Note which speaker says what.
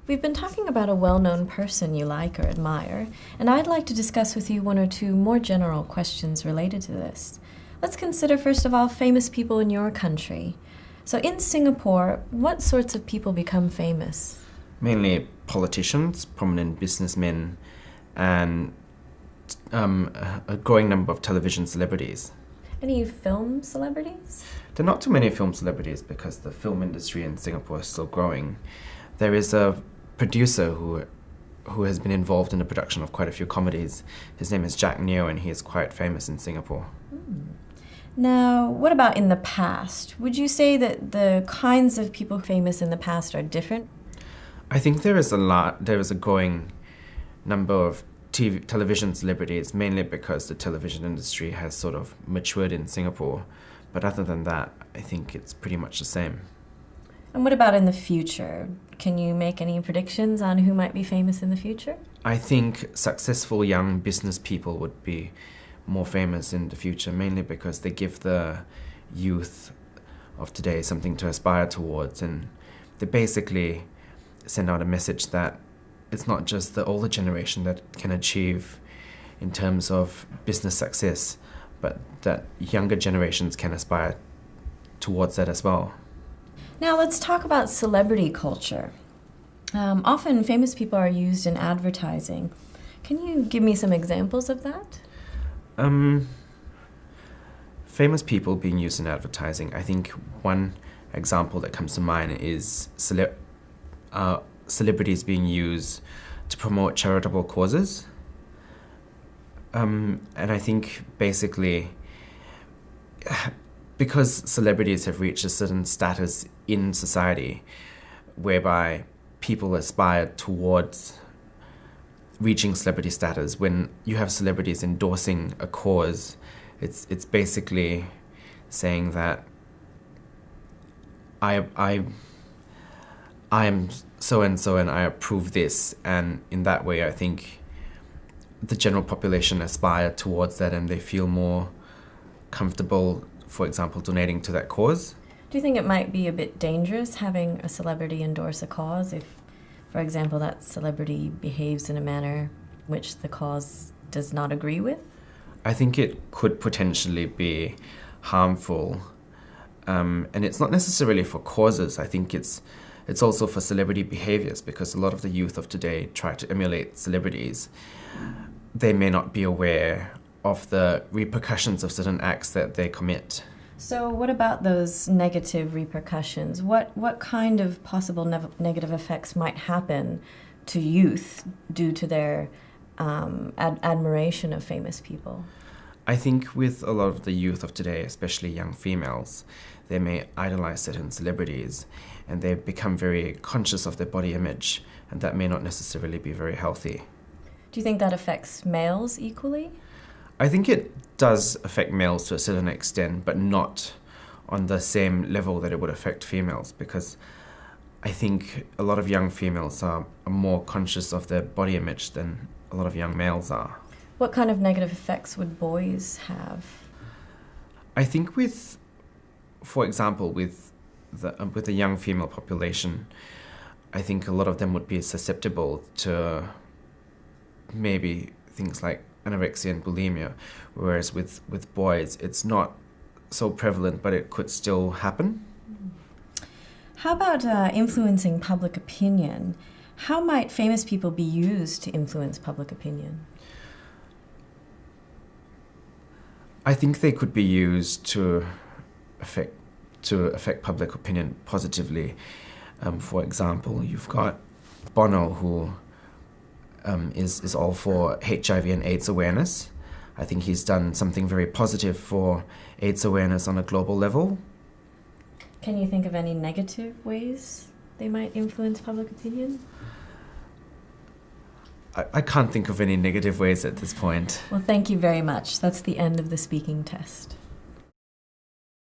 Speaker 1: We've been talking about a well-known person you like or admire, and I'd like to discuss with you one or two more general questions related to this. Let's consider, first of all, famous people in your country. So in Singapore, what sorts of people become famous?
Speaker 2: Mainly politicians, prominent businessmen, and a growing number of television celebrities.
Speaker 1: Any film celebrities?
Speaker 2: There are not too many film celebrities because the film industry in Singapore is still growing. There is a producer who has been involved in the production of quite a few comedies. His name is Jack Neo, and he is quite famous in Singapore.
Speaker 1: Now, what about in the past? Would you say that the kinds of people famous in the past are different?
Speaker 2: I think there is a growing number of television celebrities, mainly because the television industry has sort of matured in Singapore. But other than that, I think it's pretty much the same.
Speaker 1: And what about in the future? Can you make any predictions on who might be famous in the future?
Speaker 2: I think successful young business people would be more famous in the future, mainly because they give the youth of today something to aspire towards, and they basically send out a message that it's not just the older generation that can achieve in terms of business success, but that younger generations can aspire towards that as well.
Speaker 1: Now let's talk about celebrity culture. Often famous people are used in advertising. Can you give me some examples of that?
Speaker 2: Famous people being used in advertising. I think one example that comes to mind is celebrities being used to promote charitable causes. And I think basically because celebrities have reached a certain status in society whereby people aspire towards reaching celebrity status, when you have celebrities endorsing a cause, it's basically saying that I am so and so and I approve this, and in that way I think the general population aspire towards that and they feel more comfortable, for example, donating to that cause.
Speaker 1: Do you think it might be a bit dangerous having a celebrity endorse a cause if, for example, that celebrity behaves in a manner which the cause does not agree with?
Speaker 2: I think it could potentially be harmful, and it's not necessarily for causes. I think it's also for celebrity behaviors, because a lot of the youth of today try to emulate celebrities. They may not be aware of the repercussions of certain acts that they commit.
Speaker 1: So what about those negative repercussions? What kind of possible negative effects might happen to youth due to their admiration of famous people?
Speaker 2: I think with a lot of the youth of today, especially young females, they may idolize certain celebrities and they become very conscious of their body image, and that may not necessarily be very healthy.
Speaker 1: Do you think that affects males equally?
Speaker 2: I think it does affect males to a certain extent, but not on the same level that it would affect females, because I think a lot of young females are more conscious of their body image than a lot of young males are.
Speaker 1: What kind of negative effects would boys have?
Speaker 2: I think for example, with the young female population, I think a lot of them would be susceptible to maybe things like anorexia and bulimia, whereas with boys it's not so prevalent, but it could still happen.
Speaker 1: How about influencing public opinion? How might famous people be used to influence public opinion?
Speaker 2: I think they could be used to affect public opinion positively. For example, you've got Bono, who is all for HIV and AIDS awareness. I think he's done something very positive for AIDS awareness on a global level.
Speaker 1: Can you think of any negative ways they might influence public opinion?
Speaker 2: I can't think of any negative ways at this point.
Speaker 1: Well, thank you very much. That's the end of the speaking test.